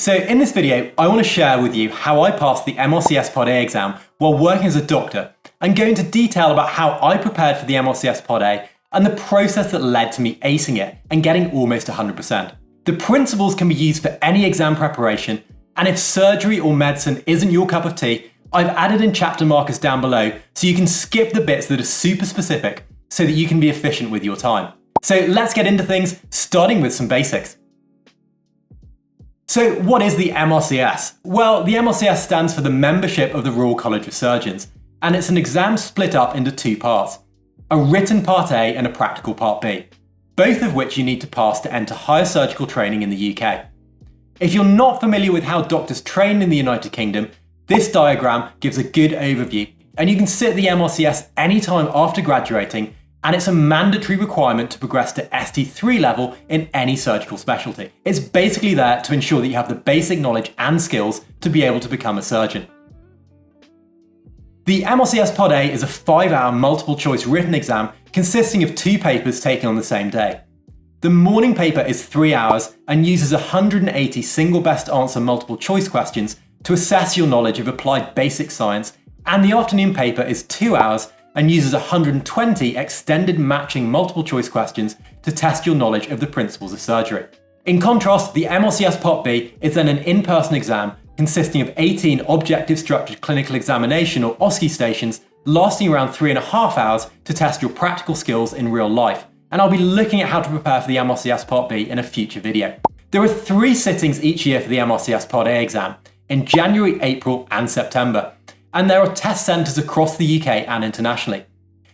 So in this video, I want to share with you how I passed the MRCS Part A exam while working as a doctor, and go into detail about how I prepared for the MRCS Part A and the process that led to me acing it and getting almost 100%. The principles can be used for any exam preparation, and if surgery or medicine isn't your cup of tea, I've added in chapter markers down below so you can skip the bits that are super specific so that you can be efficient with your time. So let's get into things, starting with some basics. So what is the MRCS? Well, the MRCS stands for the Membership of the Royal College of Surgeons, and it's an exam split up into two parts, a written Part A and a practical Part B, both of which you need to pass to enter higher surgical training in the UK. If you're not familiar with how doctors train in the United Kingdom, this diagram gives a good overview, and you can sit the MRCS anytime after graduating, and it's a mandatory requirement to progress to ST3 level in any surgical specialty. It's basically there to ensure that you have the basic knowledge and skills to be able to become a surgeon. The MRCS Part A is a 5-hour multiple choice written exam consisting of 2 papers taken on the same day. The morning paper is 3 hours and uses 180 single best answer multiple choice questions to assess your knowledge of applied basic science, and the afternoon paper is 2 hours and uses 120 extended matching multiple choice questions to test your knowledge of the principles of surgery. In contrast, the MRCS Part B is then an in-person exam consisting of 18 objective structured clinical examination or OSCE stations lasting around 3.5 hours to test your practical skills in real life. And I'll be looking at how to prepare for the MRCS Part B in a future video. There are 3 sittings each year for the MRCS Part A exam, in January, April and September, and there are test centres across the UK and internationally.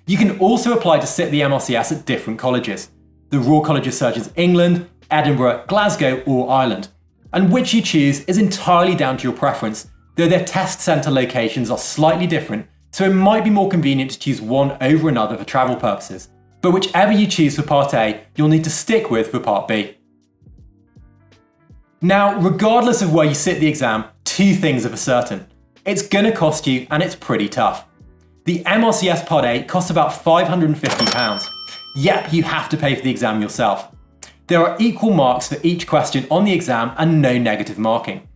You can also apply to sit the MRCS at different colleges, the Royal College of Surgeons England, Edinburgh, Glasgow or Ireland, and which you choose is entirely down to your preference, though their test centre locations are slightly different, so it might be more convenient to choose one over another for travel purposes. But whichever you choose for Part A, you'll need to stick with for Part B. Now, regardless of where you sit the exam, 2 things are for certain. It's gonna cost you, and it's pretty tough. The MRCS Part A costs about £550. Yep, you have to pay for the exam yourself. There are equal marks for each question on the exam and no negative marking.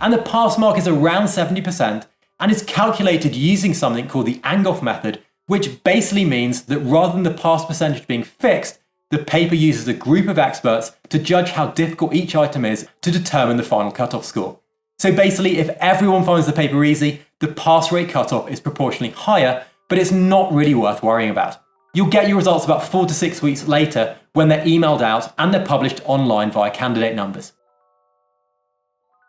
And the pass mark is around 70% and is calculated using something called the Angoff method, which basically means that rather than the pass percentage being fixed, the paper uses a group of experts to judge how difficult each item is to determine the final cutoff score. So basically, if everyone finds the paper easy, the pass rate cutoff is proportionally higher, but it's not really worth worrying about. You'll get your results about 4 to 6 weeks later when they're emailed out and they're published online via candidate numbers.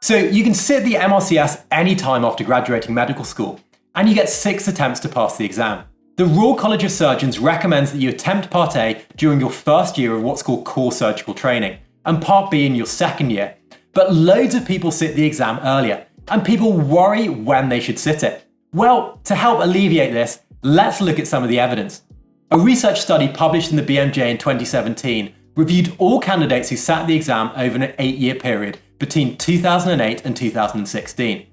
So you can sit the MRCS anytime after graduating medical school, and you get 6 attempts to pass the exam. The Royal College of Surgeons recommends that you attempt Part A during your first year of what's called core surgical training, and Part B in your second year. But loads of people sit the exam earlier, and people worry when they should sit it. Well, to help alleviate this, let's look at some of the evidence. A research study published in the BMJ in 2017 reviewed all candidates who sat the exam over an 8-year period between 2008 and 2016.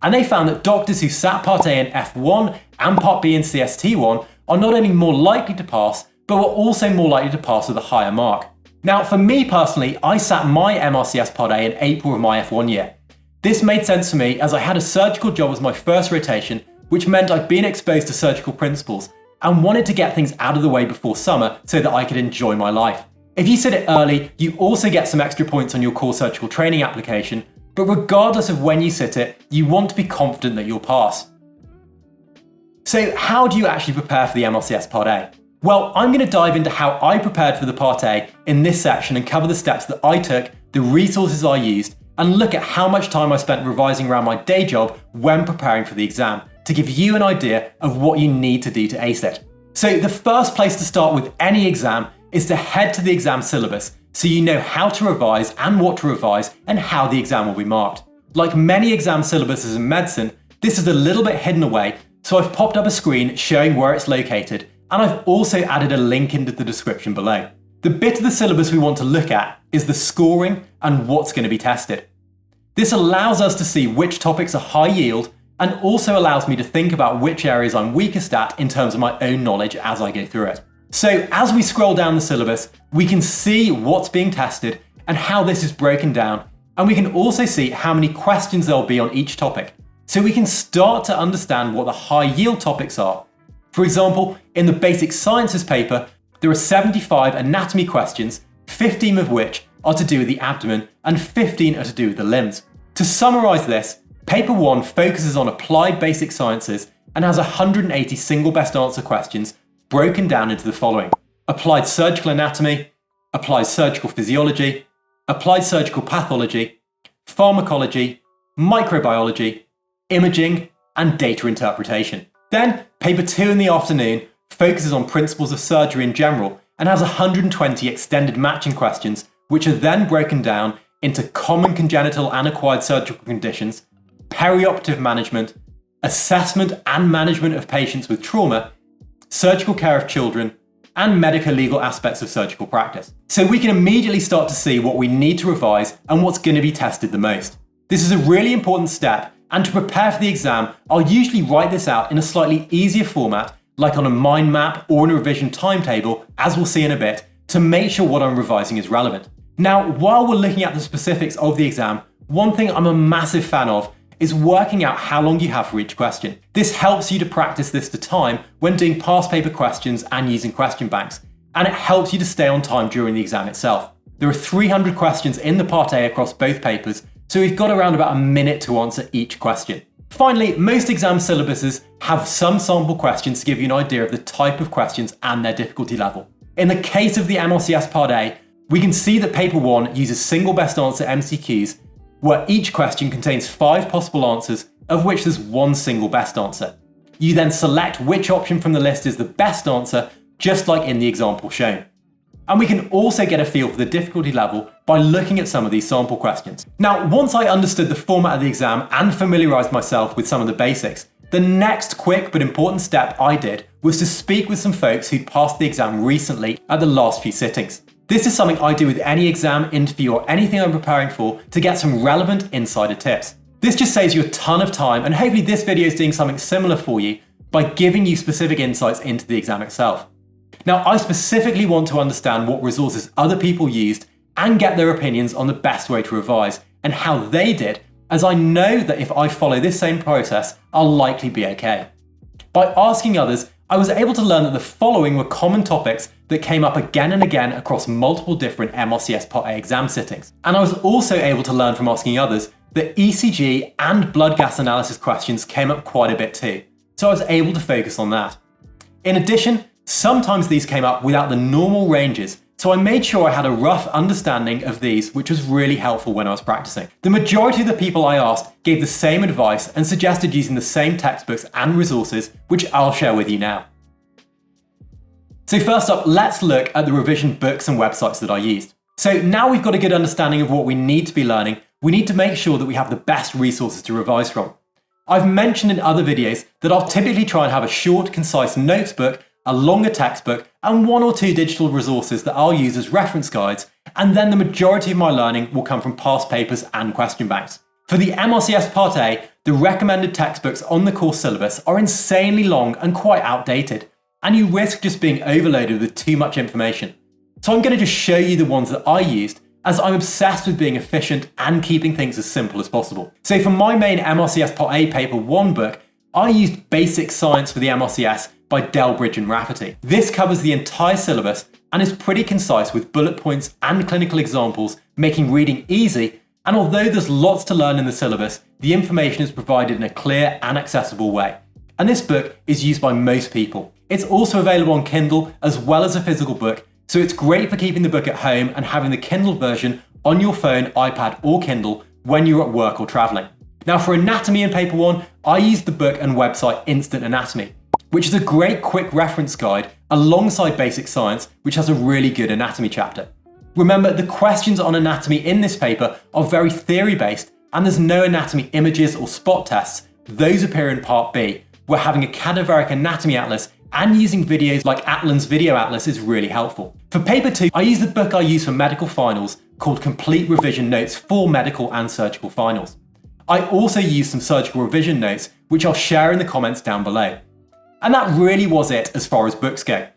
And they found that doctors who sat Part A in F1 and Part B in CST1 are not only more likely to pass, but were also more likely to pass with a higher mark. Now, for me personally, I sat my MRCS Part A in April of my F1 year. This made sense for me as I had a surgical job as my first rotation, which meant I'd been exposed to surgical principles and wanted to get things out of the way before summer so that I could enjoy my life. If you sit it early, you also get some extra points on your core surgical training application, but regardless of when you sit it, you want to be confident that you'll pass. So how do you actually prepare for the MRCS Part A? Well, I'm going to dive into how I prepared for the Part A in this section and cover the steps that I took, the resources I used, and look at how much time I spent revising around my day job when preparing for the exam, to give you an idea of what you need to do to ace it. So the first place to start with any exam is to head to the exam syllabus so you know how to revise and what to revise and how the exam will be marked. Like many exam syllabuses in medicine, this is a little bit hidden away, so I've popped up a screen showing where it's located, and I've also added a link into the description below. The bit of the syllabus we want to look at is the scoring and what's going to be tested. This allows us to see which topics are high yield and also allows me to think about which areas I'm weakest at in terms of my own knowledge as I go through it. So as we scroll down the syllabus, we can see what's being tested and how this is broken down, And we can also see how many questions there'll be on each topic, so we can start to understand what the high yield topics are. For example, in the Basic Sciences paper, there are 75 anatomy questions, 15 of which are to do with the abdomen and 15 are to do with the limbs. To summarise this, paper 1 focuses on applied basic sciences and has 180 single best answer questions broken down into the following: applied surgical anatomy, applied surgical physiology, applied surgical pathology, pharmacology, microbiology, imaging, and data interpretation. Then, paper 2 in the afternoon focuses on principles of surgery in general and has 120 extended matching questions, which are then broken down into common congenital and acquired surgical conditions, perioperative management, assessment and management of patients with trauma, surgical care of children, and medico-legal aspects of surgical practice. So we can immediately start to see what we need to revise and what's going to be tested the most. This is a really important step, and to prepare for the exam, I'll usually write this out in a slightly easier format, like on a mind map or in a revision timetable, as we'll see in a bit, to make sure what I'm revising is relevant. Now, while we're looking at the specifics of the exam, one thing I'm a massive fan of is working out how long you have for each question. This helps you to practice this to time when doing past paper questions and using question banks, and it helps you to stay on time during the exam itself. There are 300 questions in the Part A across both papers, so we've got around about a minute to answer each question. Finally, most exam syllabuses have some sample questions to give you an idea of the type of questions and their difficulty level. In the case of the MRCS Part A, we can see that paper 1 uses single best answer MCQs, where each question contains 5 possible answers, of which there's one single best answer. You then select which option from the list is the best answer, just like in the example shown. And we can also get a feel for the difficulty level by looking at some of these sample questions. Now, once I understood the format of the exam and familiarised myself with some of the basics, the next quick but important step I did was to speak with some folks who'd passed the exam recently at the last few sittings. This is something I do with any exam, interview, or anything I'm preparing for to get some relevant insider tips. This just saves you a ton of time, and hopefully this video is doing something similar for you by giving you specific insights into the exam itself. Now, I specifically want to understand what resources other people used and get their opinions on the best way to revise and how they did, as I know that if I follow this same process, I'll likely be okay. By asking others, I was able to learn that the following were common topics that came up again and again across multiple different MRCS Part A exam sittings. And I was also able to learn from asking others that ECG and blood gas analysis questions came up quite a bit too, so I was able to focus on that. In addition, sometimes these came up without the normal ranges, so I made sure I had a rough understanding of these, which was really helpful when I was practicing. The majority of the people I asked gave the same advice and suggested using the same textbooks and resources, which I'll share with you now. So first up, let's look at the revision books and websites that I used. So now we've got a good understanding of what we need to be learning, we need to make sure that we have the best resources to revise from. I've mentioned in other videos that I'll typically try and have a short, concise notes book, a longer textbook, and 1 or 2 digital resources that I'll use as reference guides, and then the majority of my learning will come from past papers and question banks. For the MRCS Part A, the recommended textbooks on the course syllabus are insanely long and quite outdated, and you risk just being overloaded with too much information. So I'm going to just show you the ones that I used, as I'm obsessed with being efficient and keeping things as simple as possible. So for my main MRCS Part A Paper 1 book, I used Basic Science for the MRCS by Delbridge and Rafferty. This covers the entire syllabus and is pretty concise with bullet points and clinical examples, making reading easy, and although there's lots to learn in the syllabus, the information is provided in a clear and accessible way. And this book is used by most people. It's also available on Kindle as well as a physical book, so it's great for keeping the book at home and having the Kindle version on your phone, iPad, or Kindle when you're at work or traveling. Now for anatomy in Paper 1, I used the book and website Instant Anatomy, which is a great quick reference guide alongside Basic Science, which has a really good anatomy chapter. Remember, the questions on anatomy in this paper are very theory-based, and there's no anatomy images or spot tests. Those appear in Part B, where having a cadaveric anatomy atlas and using videos like Atlan's Video Atlas is really helpful. For Paper 2, I used the book I use for medical finals called Complete Revision Notes for Medical and Surgical Finals. I also used some surgical revision notes, which I'll share in the comments down below. And that really was it as far as books go.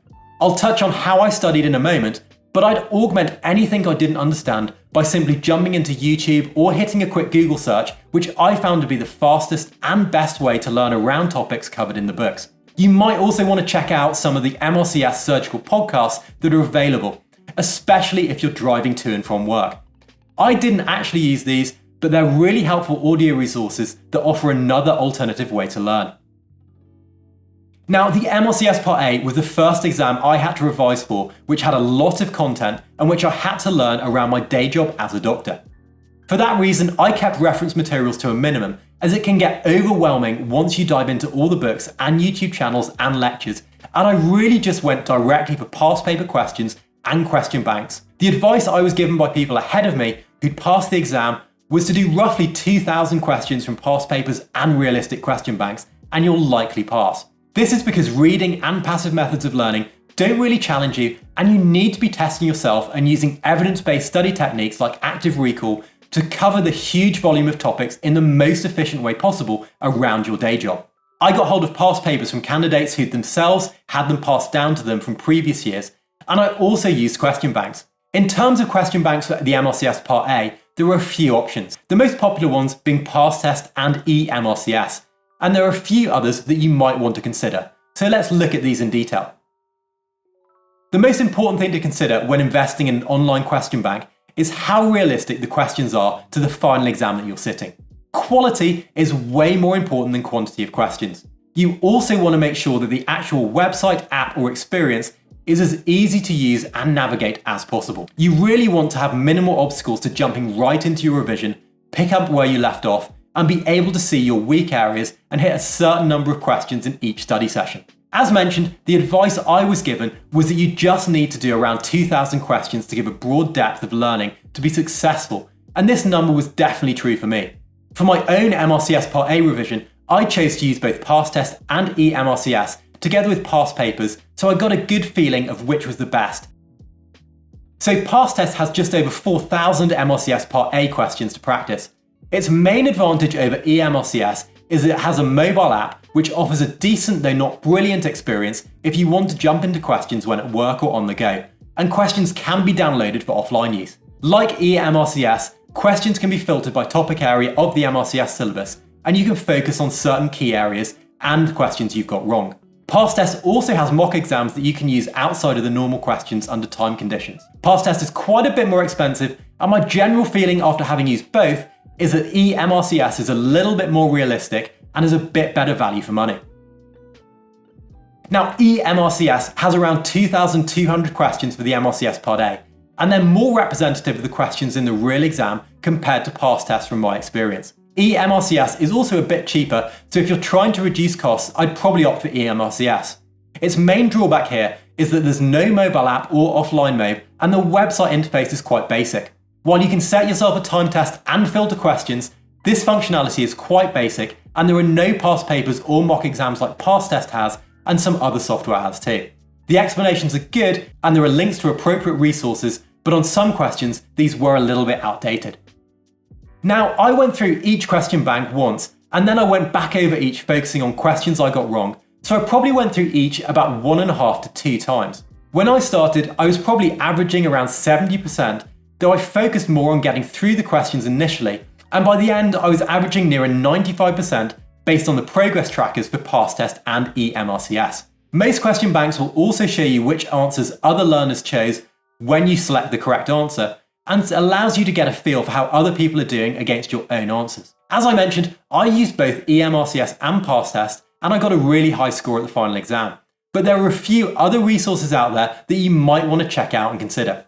I'll touch on how I studied in a moment, but I'd augment anything I didn't understand by simply jumping into YouTube or hitting a quick Google search, which I found to be the fastest and best way to learn around topics covered in the books. You might also want to check out some of the MRCS surgical podcasts that are available, especially if you're driving to and from work. I didn't actually use these, but they're really helpful audio resources that offer another alternative way to learn. Now, the MRCS Part A was the first exam I had to revise for, which had a lot of content and which I had to learn around my day job as a doctor. For that reason, I kept reference materials to a minimum, as it can get overwhelming once you dive into all the books and YouTube channels and lectures, and I really just went directly for past paper questions and question banks. The advice I was given by people ahead of me who'd passed the exam was to do roughly 2,000 questions from past papers and realistic question banks, and you'll likely pass. This is because reading and passive methods of learning don't really challenge you, and you need to be testing yourself and using evidence-based study techniques like active recall to cover the huge volume of topics in the most efficient way possible around your day job. I got hold of past papers from candidates who themselves had them passed down to them from previous years, and I also used question banks. In terms of question banks for the MRCS Part A, there were a few options, the most popular ones being Pastest and eMRCS. And there are a few others that you might want to consider. So let's look at these in detail. The most important thing to consider when investing in an online question bank is how realistic the questions are to the final exam that you're sitting. Quality is way more important than quantity of questions. You also want to make sure that the actual website, app, or experience is as easy to use and navigate as possible. You really want to have minimal obstacles to jumping right into your revision, pick up where you left off, and be able to see your weak areas and hit a certain number of questions in each study session. As mentioned, the advice I was given was that you just need to do around 2,000 questions to give a broad depth of learning to be successful, and this number was definitely true for me. For my own MRCS Part A revision, I chose to use both Pastest and eMRCS together with past papers, so I got a good feeling of which was the best. So Pastest has just over 4,000 MRCS Part A questions to practice. Its main advantage over eMRCS is that it has a mobile app which offers a decent though not brilliant experience if you want to jump into questions when at work or on the go, and questions can be downloaded for offline use. Like eMRCS, questions can be filtered by topic area of the MRCS syllabus, and you can focus on certain key areas and questions you've got wrong. Pastest also has mock exams that you can use outside of the normal questions under time conditions. Pastest is quite a bit more expensive, and my general feeling after having used both is that eMRCS is a little bit more realistic and is a bit better value for money. Now, eMRCS has around 2,200 questions for the MRCS Part A, and they're more representative of the questions in the real exam compared to Pastest from my experience. eMRCS is also a bit cheaper, so if you're trying to reduce costs, I'd probably opt for eMRCS. Its main drawback here is that there's no mobile app or offline mode, and the website interface is quite basic. While you can set yourself a time test and filter questions, this functionality is quite basic, and there are no past papers or mock exams like Pastest has, and some other software has too. The explanations are good, and there are links to appropriate resources, but on some questions, these were a little bit outdated. Now, I went through each question bank once, and then I went back over each focusing on questions I got wrong, so I probably went through each about 1.5 to 2 times. When I started, I was probably averaging around 70%, though I focused more on getting through the questions initially, and by the end I was averaging nearer 95% based on the progress trackers for Pastest and eMRCS. Most question banks will also show you which answers other learners chose when you select the correct answer, and allows you to get a feel for how other people are doing against your own answers. As I mentioned, I used both eMRCS and Pastest, and I got a really high score at the final exam. But there are a few other resources out there that you might want to check out and consider.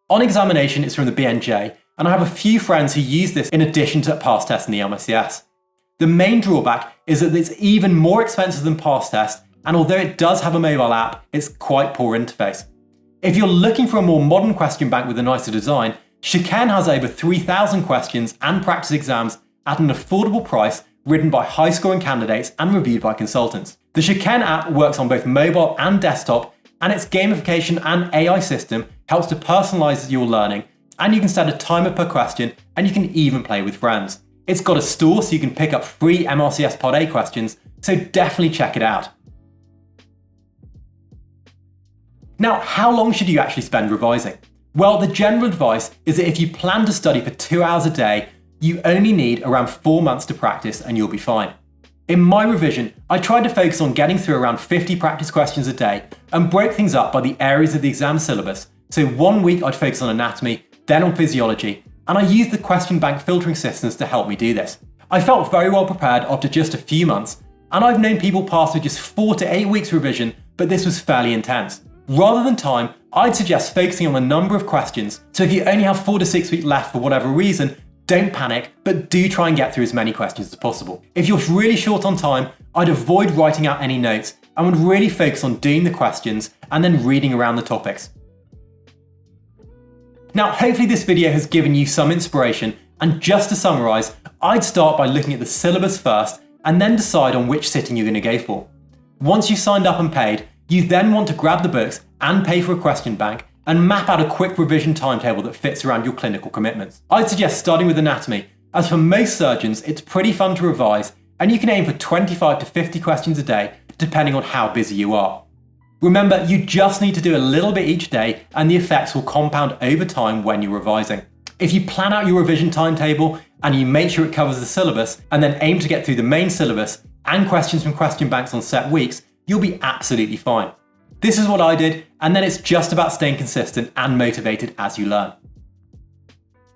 On Examination is from the BNJ, and I have a few friends who use this in addition to Pastest and the eMRCS. The main drawback is that it's even more expensive than Pastest, and although it does have a mobile app, it's quite poor interface. If you're looking for a more modern question bank with a nicer design, Chicane has over 3,000 questions and practice exams at an affordable price written by high-scoring candidates and reviewed by consultants. The Chicane app works on both mobile and desktop, and its gamification and AI system helps to personalize your learning, and you can set a timer per question, and you can even play with friends. It's got a store so you can pick up free MRCS Part A questions, so definitely check it out. Now, how long should you actually spend revising? Well, the general advice is that if you plan to study for 2 hours a day, you only need around 4 months to practice and you'll be fine. In my revision, I tried to focus on getting through around 50 practice questions a day and broke things up by the areas of the exam syllabus. So 1 week I'd focus on anatomy, then on physiology, and I used the question bank filtering systems to help me do this. I felt very well prepared after just a few months, and I've known people pass with just 4 to 8 weeks revision, but this was fairly intense. Rather than time, I'd suggest focusing on the number of questions, so if you only have 4 to 6 weeks left for whatever reason, don't panic, but do try and get through as many questions as possible. If you're really short on time, I'd avoid writing out any notes and would really focus on doing the questions and then reading around the topics. Now, hopefully this video has given you some inspiration, and just to summarise, I'd start by looking at the syllabus first and then decide on which sitting you're going to go for. Once you've signed up and paid, you then want to grab the books and pay for a question bank and map out a quick revision timetable that fits around your clinical commitments. I'd suggest starting with anatomy, as for most surgeons it's pretty fun to revise and you can aim for 25 to 50 questions a day depending on how busy you are. Remember, you just need to do a little bit each day and the effects will compound over time when you're revising. If you plan out your revision timetable and you make sure it covers the syllabus and then aim to get through the main syllabus and questions from question banks on set weeks, you'll be absolutely fine. This is what I did, and then it's just about staying consistent and motivated as you learn.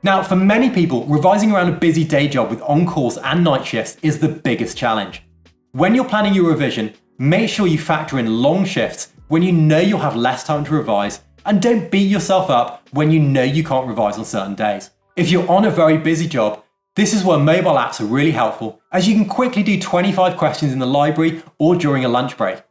Now, for many people, revising around a busy day job with on-calls and night shifts is the biggest challenge. When you're planning your revision, make sure you factor in long shifts when you know you'll have less time to revise, and don't beat yourself up when you know you can't revise on certain days. If you're on a very busy job, this is where mobile apps are really helpful, as you can quickly do 25 questions in the library or during a lunch break.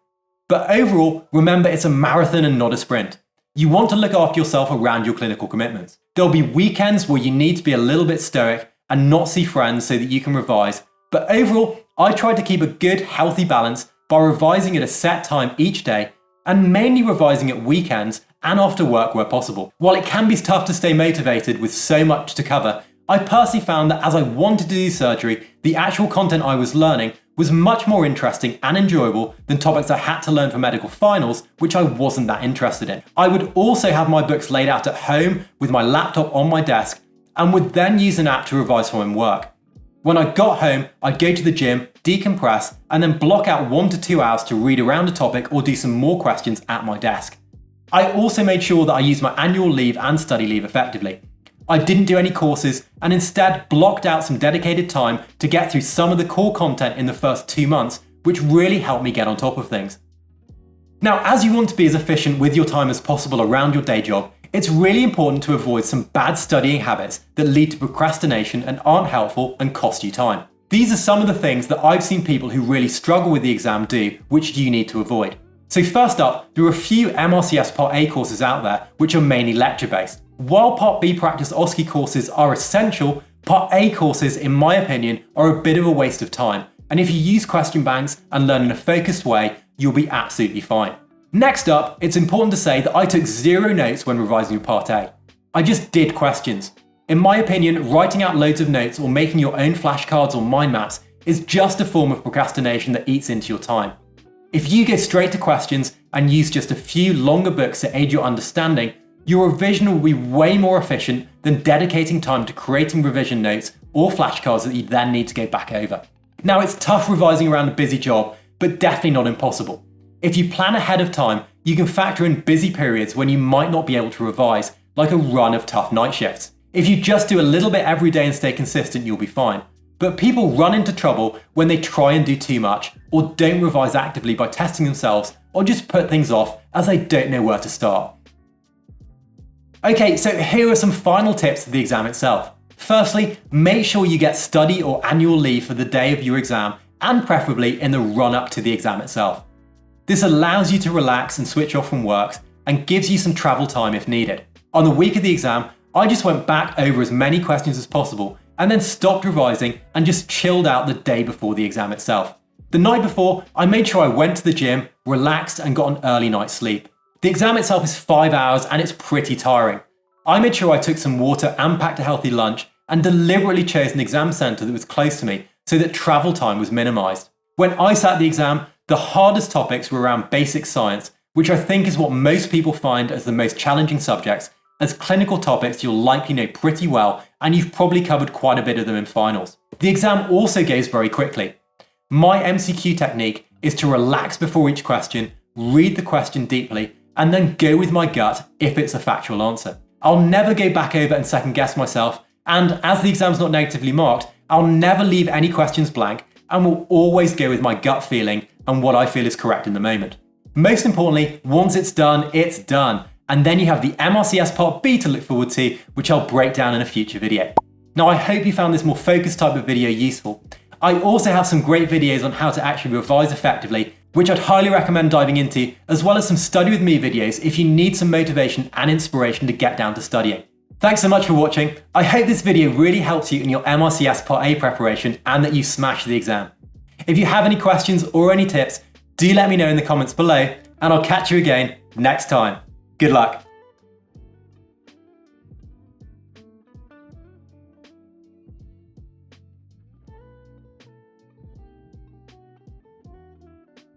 But overall, remember it's a marathon and not a sprint. You want to look after yourself around your clinical commitments. There'll be weekends where you need to be a little bit stoic and not see friends so that you can revise, but overall, I tried to keep a good, healthy balance by revising at a set time each day and mainly revising at weekends and after work where possible. While it can be tough to stay motivated with so much to cover, I personally found that as I wanted to do surgery, the actual content I was learning was much more interesting and enjoyable than topics I had to learn for medical finals, which I wasn't that interested in. I would also have my books laid out at home with my laptop on my desk and would then use an app to revise from work. When I got home, I'd go to the gym, decompress, and then block out 1 to 2 hours to read around a topic or do some more questions at my desk. I also made sure that I used my annual leave and study leave effectively. I didn't do any courses and instead blocked out some dedicated time to get through some of the core content in the first 2 months, which really helped me get on top of things. Now, as you want to be as efficient with your time as possible around your day job, it's really important to avoid some bad studying habits that lead to procrastination and aren't helpful and cost you time. These are some of the things that I've seen people who really struggle with the exam do, which you need to avoid. So first up, there are a few MRCS Part A courses out there which are mainly lecture-based. While Part B practice OSCE courses are essential, Part A courses, in my opinion, are a bit of a waste of time. And if you use question banks and learn in a focused way, you'll be absolutely fine. Next up, it's important to say that I took 0 notes when revising your Part A. I just did questions. In my opinion, writing out loads of notes or making your own flashcards or mind maps is just a form of procrastination that eats into your time. If you go straight to questions and use just a few longer books to aid your understanding, your revision will be way more efficient than dedicating time to creating revision notes or flashcards that you then need to go back over. Now, it's tough revising around a busy job, but definitely not impossible. If you plan ahead of time, you can factor in busy periods when you might not be able to revise, like a run of tough night shifts. If you just do a little bit every day and stay consistent, you'll be fine. But people run into trouble when they try and do too much, or don't revise actively by testing themselves, or just put things off as they don't know where to start. Okay, so here are some final tips for the exam itself. Firstly, make sure you get study or annual leave for the day of your exam, and preferably in the run-up to the exam itself. This allows you to relax and switch off from work, and gives you some travel time if needed. On the week of the exam, I just went back over as many questions as possible, and then stopped revising and just chilled out the day before the exam itself. The night before, I made sure I went to the gym, relaxed, and got an early night's sleep. The exam itself is 5 hours and it's pretty tiring. I made sure I took some water and packed a healthy lunch, and deliberately chose an exam centre that was close to me so that travel time was minimised. When I sat the exam, the hardest topics were around basic science, which I think is what most people find as the most challenging subjects, as clinical topics you'll likely know pretty well and you've probably covered quite a bit of them in finals. The exam also goes very quickly. My MCQ technique is to relax before each question, read the question deeply, and then go with my gut if it's a factual answer. I'll never go back over and second guess myself, and as the exam's not negatively marked, I'll never leave any questions blank and will always go with my gut feeling and what I feel is correct in the moment. Most importantly, once it's done, and then you have the MRCS Part B to look forward to, which I'll break down in a future video. Now, I hope you found this more focused type of video useful. I also have some great videos on how to actually revise effectively, which I'd highly recommend diving into, as well as some study with me videos if you need some motivation and inspiration to get down to studying. Thanks so much for watching. I hope this video really helps you in your MRCS Part A preparation and that you smash the exam. If you have any questions or any tips, do let me know in the comments below, and I'll catch you again next time. Good luck.